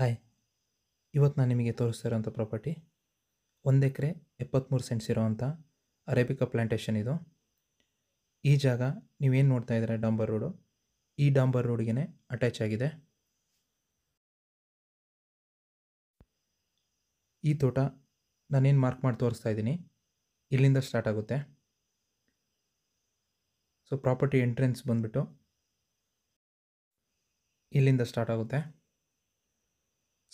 Hi, ಇವತ್ತು ನಾನು ನಿಮಗೆ ತೋರಿಸ್ತಾ ಇರೋಂಥ ಪ್ರಾಪರ್ಟಿ 1 ಎಕರೆ 73 ಸೆಂಟ್ಸ್ ಇರೋವಂಥ ಅರೇಬಿಕಾ ಪ್ಲಾಂಟೇಶನ್ ಇದು. ಈ ಜಾಗ ನೀವೇನು ನೋಡ್ತಾ ಇದ್ದೀರಾ, ಡಾಂಬರ್ ರೋಡು, ಈ ಡಾಂಬರ್ ರೋಡಿಗೆ ಅಟ್ಯಾಚ್ ಆಗಿದೆ. ಈ ತೋಟ ನಾನೇನು ಮಾರ್ಕ್ ಮಾಡಿ ತೋರಿಸ್ತಾ ಇದ್ದೀನಿ, ಇಲ್ಲಿಂದ ಸ್ಟಾರ್ಟ್ ಆಗುತ್ತೆ. ಸೊ ಪ್ರಾಪರ್ಟಿ ಎಂಟ್ರೆನ್ಸ್ ಬಂದುಬಿಟ್ಟು ಇಲ್ಲಿಂದ ಸ್ಟಾರ್ಟ್ ಆಗುತ್ತೆ.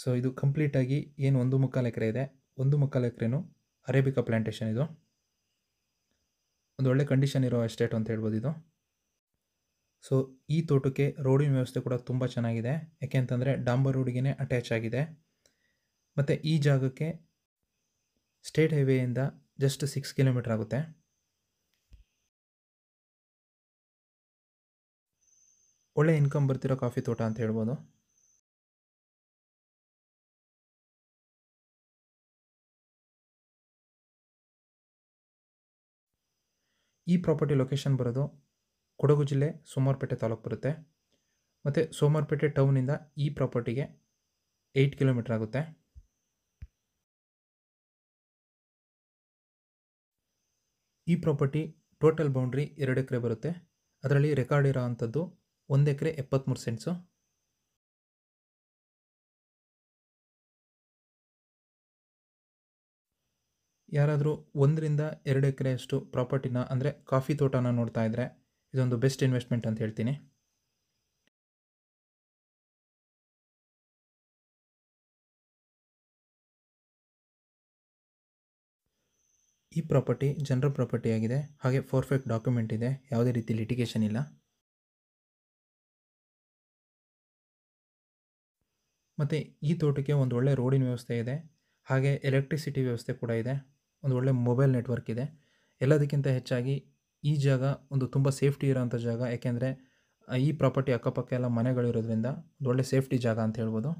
ಸೊ ಇದು ಕಂಪ್ಲೀಟಾಗಿ ಏನು 1.25 ಎಕರೆ ಇದೆ, 1.25 ಎಕರೆನೂ ಅರೇಬಿಕಾ ಪ್ಲಾಂಟೇಶನ್ ಇದು. ಒಂದು ಒಳ್ಳೆ ಕಂಡೀಷನ್ ಇರೋ ಎಸ್ಟೇಟ್ ಅಂತ ಹೇಳ್ಬೋದು ಇದು. ಸೊ ಈ ತೋಟಕ್ಕೆ ರೋಡಿನ ವ್ಯವಸ್ಥೆ ಕೂಡ ತುಂಬ ಚೆನ್ನಾಗಿದೆ, ಯಾಕೆಂತಂದರೆ ಡಾಂಬರ್ ರೋಡಿಗೆ ಅಟ್ಯಾಚ್ ಆಗಿದೆ. ಮತ್ತು ಈ ಜಾಗಕ್ಕೆ ಸ್ಟೇಟ್ ಹೈವೇಯಿಂದ ಜಸ್ಟ್ 6 ಕಿಲೋಮೀಟರ್ ಆಗುತ್ತೆ. ಒಳ್ಳೆ ಇನ್ಕಮ್ ಬರ್ತಿರೋ ಕಾಫಿ ತೋಟ ಅಂತ ಹೇಳ್ಬೋದು. ಈ ಪ್ರಾಪರ್ಟಿ ಲೊಕೇಶನ್ ಬರೋದು ಕೊಡಗು ಜಿಲ್ಲೆ ಸೋಮವಾರಪೇಟೆ ತಾಲೂಕು ಬರುತ್ತೆ. ಮತ್ತು ಸೋಮವಾರಪೇಟೆ ಟೌನಿಂದ ಈ ಪ್ರಾಪರ್ಟಿಗೆ 8 ಕಿಲೋಮೀಟರ್ ಆಗುತ್ತೆ. ಈ ಪ್ರಾಪರ್ಟಿ ಟೋಟಲ್ ಬೌಂಡ್ರಿ 2 ಎಕರೆ ಬರುತ್ತೆ. ಅದರಲ್ಲಿ ರೆಕಾರ್ಡ್ ಇರೋ ಅಂಥದ್ದು 1 ಎಕರೆ 73 ಸೆಂಟ್ಸು. ಯಾರಾದರೂ 1ರಿಂದ 2 ಎಕರೆಯಷ್ಟು ಪ್ರಾಪರ್ಟಿನ ಅಂದರೆ ಕಾಫಿ ತೋಟನ ನೋಡ್ತಾ ಇದ್ದರೆ ಇದೊಂದು ಬೆಸ್ಟ್ ಇನ್ವೆಸ್ಟ್ಮೆಂಟ್ ಅಂತ ಹೇಳ್ತೀನಿ. ಈ ಪ್ರಾಪರ್ಟಿ ಜನರಲ್ ಪ್ರಾಪರ್ಟಿ ಆಗಿದೆ, ಹಾಗೆ ಪರ್ಫೆಕ್ಟ್ ಡಾಕ್ಯುಮೆಂಟ್ ಇದೆ, ಯಾವುದೇ ರೀತಿ ಲಿಟಿಗೇಷನ್ ಇಲ್ಲ. ಮತ್ತು ಈ ತೋಟಕ್ಕೆ ಒಂದು ಒಳ್ಳೆ ರೋಡಿನ ವ್ಯವಸ್ಥೆ ಇದೆ, ಹಾಗೆ ಎಲೆಕ್ಟ್ರಿಸಿಟಿ ವ್ಯವಸ್ಥೆ ಕೂಡ ಇದೆ, ಒಂದು ಒಳ್ಳೆ ಮೊಬೈಲ್ ನೆಟ್ವರ್ಕ್ ಇದೆ. ಎಲ್ಲದಕ್ಕಿಂತ ಹೆಚ್ಚಾಗಿ ಈ ಜಾಗ ಒಂದು ತುಂಬ ಸೇಫ್ಟಿ ಇರೋಂಥ ಜಾಗ, ಯಾಕೆಂದರೆ ಈ ಪ್ರಾಪರ್ಟಿ ಅಕ್ಕಪಕ್ಕ ಎಲ್ಲ ಮನೆಗಳಿರೋದ್ರಿಂದ ಒಂದು ಒಳ್ಳೆ ಸೇಫ್ಟಿ ಜಾಗ ಅಂತ ಹೇಳ್ಬೋದು.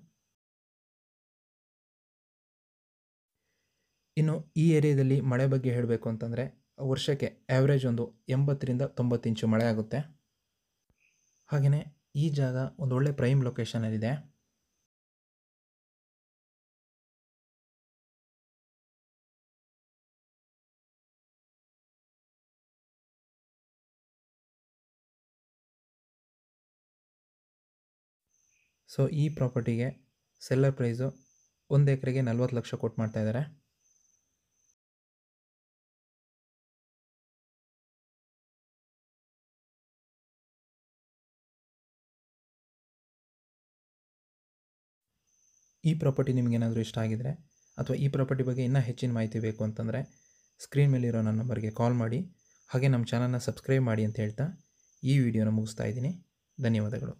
ಇನ್ನು ಈ ಏರಿಯಾದಲ್ಲಿ ಮಳೆ ಬಗ್ಗೆ ಹೇಳಬೇಕು ಅಂತಂದರೆ ವರ್ಷಕ್ಕೆ ಆ್ಯಾವ್ರೇಜ್ ಒಂದು 80ರಿಂದ 90 ಇಂಚು ಮಳೆ ಆಗುತ್ತೆ. ಹಾಗೆಯೇ ಈ ಜಾಗ ಒಂದು ಒಳ್ಳೆ ಪ್ರೈಮ್ ಲೊಕೇಶನಲ್ಲಿದೆ. ಸೊ ಈ ಪ್ರಾಪರ್ಟಿಗೆ ಸೆಲ್ಲರ್ ಪ್ರೈಸು 1 ಎಕರೆಗೆ 40 ಲಕ್ಷ ಕೊಟ್ಟು ಮಾಡ್ತಾ ಇದ್ದಾರೆ. ಈ ಪ್ರಾಪರ್ಟಿ ನಿಮಗೇನಾದರೂ ಇಷ್ಟ ಆಗಿದರೆ ಅಥವಾ ಈ ಪ್ರಾಪರ್ಟಿ ಬಗ್ಗೆ ಇನ್ನೂ ಹೆಚ್ಚಿನ ಮಾಹಿತಿ ಬೇಕು ಅಂತಂದರೆ ಸ್ಕ್ರೀನ್ ಮೇಲಿರೋ ನನ್ನ ನಂಬರ್ಗೆ ಕಾಲ್ ಮಾಡಿ, ಹಾಗೆ ನಮ್ಮ ಚಾನಲ್ನ ಸಬ್ಸ್ಕ್ರೈಬ್ ಮಾಡಿ ಅಂತ ಹೇಳ್ತಾ ಈ ವಿಡಿಯೋನ ಮುಗಿಸ್ತಾ ಇದ್ದೀನಿ. ಧನ್ಯವಾದಗಳು.